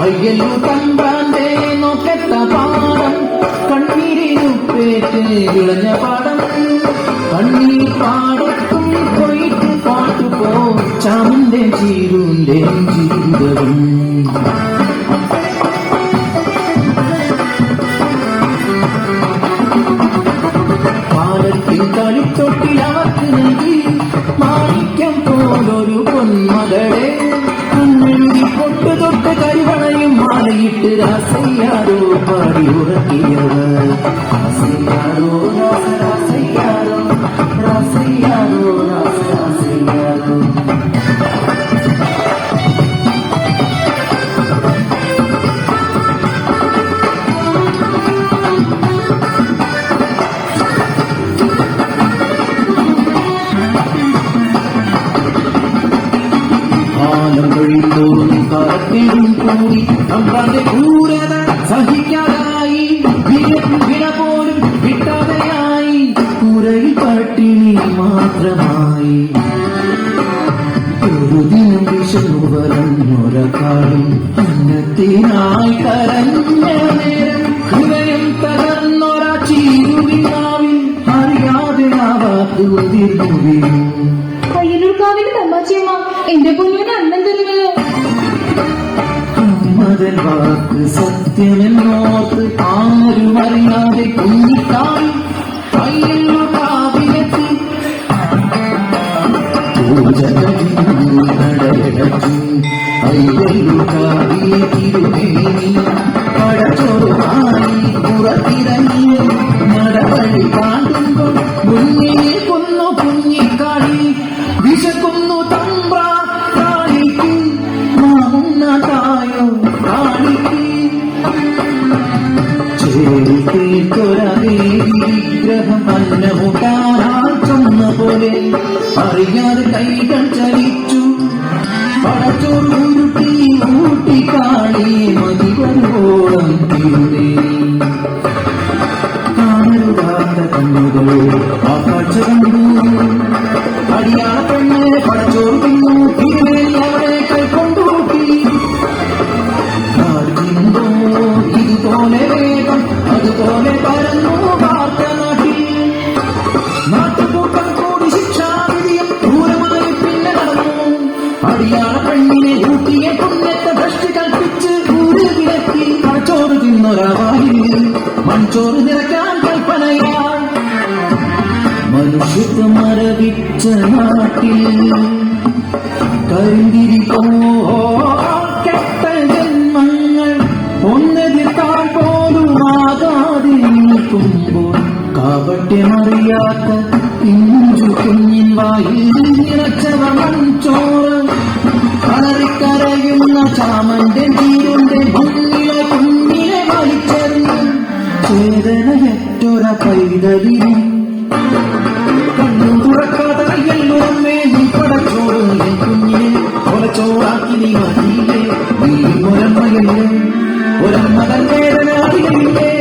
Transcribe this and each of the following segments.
അയ്യല്ലു തമ്പ്രാന്റെ നോക്കെത്ത പാടം കണ്ണീരിനുപ്പേറ്റ് വിളഞ്ഞ പാടം കണ്ണീർ പാടത്തും പോയിട്ട് പാട്ടുപോ ചാമന്റെ ചീരുന്റെ ജീവിതവും പാലത്തിൽ കളിത്തൊട്ടിൽ അവർക്ക് നൽകി മാണിക്യം പോലൊരു പൊന്മകളെ പൊട്ടു തൊട്ട് കരിവളയും മാലയിട്ട് രാസയ്യാരോ പാടി ഉറക്കിയവർ രാസയ്യാരോ രാസരാസയ്യാരോ രാസയ്യാരോ രാസരാസയ്യാരോ കാലത്തിലും കൂടി തമ്പ്രാന്റെ ക്രൂരത സഹിക്കാതായി വില പോലും കിട്ടാതെയായി കുരയിൽ പട്ടിണി മാത്രമായി ഒരു ദിനം വിശന്നു വരഞ്ഞൊരക്കാളും അന്നത്തിനായി കരഞ്ഞ നേരം ഹൃദയം തകർന്നൊരാ ചീരുവിനാവിൽ അറിയാതെ ആ വാക്ക് ഉതിർന്നു വീണു. അയ്യലൂർക്കാവിന്റെ തമ്പാച്ചിയമ്മ എന്റെ പൊന്നിന് അന്നം തരുമല്ലോ. മതൻ വാക്ക് സത്യമെന്നോർത്ത് ആരും അറിയാതെ കുഞ്ഞിക്കായി അയ്യലൂർക്കാവിലെത്തി നടയടച്ചു. അയ്യലൂർക്കാവിലെ തിരുമേനി പടച്ചോറുമായി പുറത്തിറങ്ങി നടവഴി കാണുമ്പോൾ മുന്നിൽ കൊന്നു കുഞ്ഞിക്കാളി വിശക്കുന്നു തമ്പ്ര കാളിക്ക് മാമുന്നതായോ കാളിക്ക് ചേർത്തേക്കൊരേ വിഗ്രഹം അന്നമുട്ടാനാൾ ചെന്ന പോലെ അറിയാതെ കൈകൾ ചലിച്ചു. പടച്ചോറ് ഉരുട്ടി ഊട്ടിക്കാളി മതിവരോളം തിരുമേ കാണരുതാത്ത കണ്ണുകൾ ആ കാഴ്ച കണ്ടു. അടിയാള പെണ്ണ് പടച്ചോറ് തിന്നു തിരുമേനി അവരെ കൈക്കൊണ്ടുകൂട്ടി. കാറ്റിന്തോ ഇതുപോലെ വേഗം അതുപോലെ പരന്നു വാർത്ത നാട്ടിൽ. നാട്ടുകൂട്ടം കൂടി ശിക്ഷാവിധിയും ക്രൂരമായി പിന്നെ നടന്നു. അടിയാള പെണ്ണിനെ ഊട്ടിയ പുണ്യത്തെ ഭ്രഷ്ടി കൽപ്പിച്ച് ഊര് വിലക്കി പടച്ചോറ് തിന്നൊരാവായിൽ മൺചോറ് നിറയ്ക്കാൻ കൽപ്പനയാൽ മനുഷ്യത്വം മരവിച്ച നാട്ടിൽ കരിന്തിരി കെട്ട ജന്മങ്ങൾ ഒന്നെതിർക്കാൻ പോലും ആകാതെ നിൽക്കുമ്പോൾ കാപട്യമറിയാത്ത പിഞ്ചു കുഞ്ഞിൻ വായിൽ നിറച്ചവർ മൺചോറ് കളറിക്കരയുന്ന ചാമന്റെ നീരുന്റെ മുന്നിലെ കുഞ്ഞിനെ വലിച്ചെറിഞ്ഞു. ചേതനയറ്റൊര പൈതലിനും കണ്ണു തുറക്കാതെ അയ്യല്ലൂരമ്മേ നീ പടച്ചോറ് എൻ കുഞ്ഞിനെ കൊലച്ചോറാക്കി നീ മതിയില്ലേ. നീ ഒരമ്മയല്ലേ ഒരമ്മതൻ വേദന അറിയില്ലേ.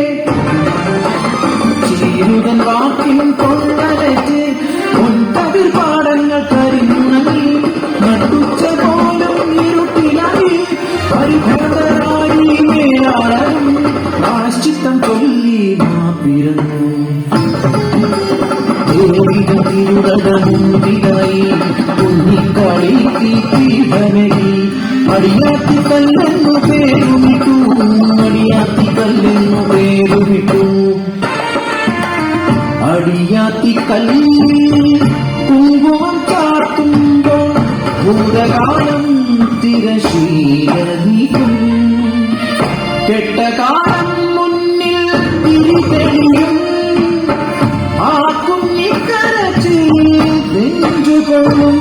ചീരുതൻ വാക്കിനും കൊള്ളലറ്റ് പൊൻതവിർ പാടങ്ങൾ കരിഞ്ഞി നട്ടുച്ച പോലും ഇരുട്ടിലായി പരിഭ്രതരായി മേലാളരും പ്രാശ്ചിത്തം ചൊല്ലി മാപ്പിരന്നു. തിരുടമുണ്ടിലായി കുഞ്ഞിക്കാളി തീപനകി അടിയാത്തിക്കല്ലെന്നു പേരുമിട്ടു. അടിയാത്തിക്കല്ലെന്നു പേരുമിട്ടു. അടിയാത്തിക്കല്ലിൽ കുങ്കുമം ചാർത്തുമ്പോൾ ഭൂതകാലം തിരശീലീക്കും. കെട്ടകാലം മുന്നിൽ തിരിതെളിയും. ആ കുഞ്ഞിക്കരച്ചിൽ നെഞ്ചുകൊള്ളും.